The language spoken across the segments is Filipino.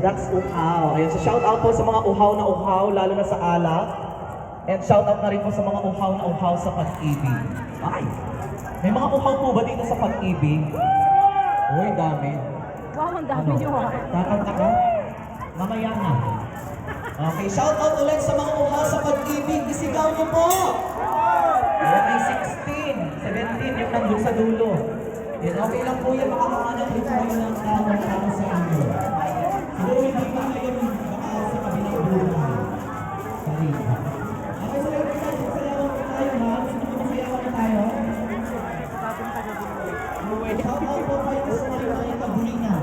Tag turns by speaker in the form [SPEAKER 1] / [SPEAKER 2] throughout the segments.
[SPEAKER 1] That's uhaw. Ayun, so shout out po sa mga uhaw na uhaw, lalo na sa alak. And shout out na rin po sa mga uhaw na uhaw sa pag-ibig. Ay! May mga uhaw po ba dito sa pag-ibig? Uy, dami.
[SPEAKER 2] Wow, ang dami niyo ha.
[SPEAKER 1] Kakanta ka? Mamaya na. Okay, shout out ulit sa mga uhaw sa pag-ibig. Isigaw niyo po! Ayan, may 16, 17, yung nandun sa dulo. Yan, okay lang po yan. Makakahanap rin po yun ng tao para sa inyo. Siguro hindi pa kayo baka sa kabilang buhay. Sorry. Okay, so lang tayo. Sasayawan po tayo, ha? Gusto mo masayawan na tayo? Shout out po kayo sa mga kabulingan.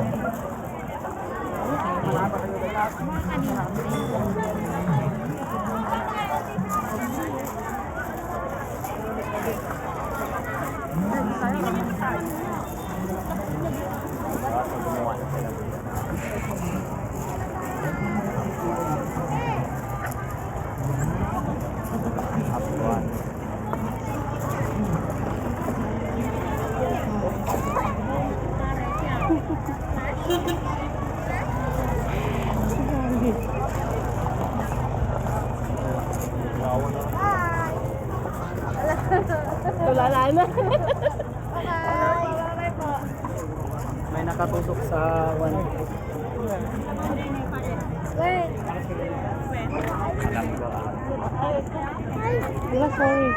[SPEAKER 2] Tulala na.
[SPEAKER 3] May nakatusok sa one.
[SPEAKER 2] Wait. Diba, sorry.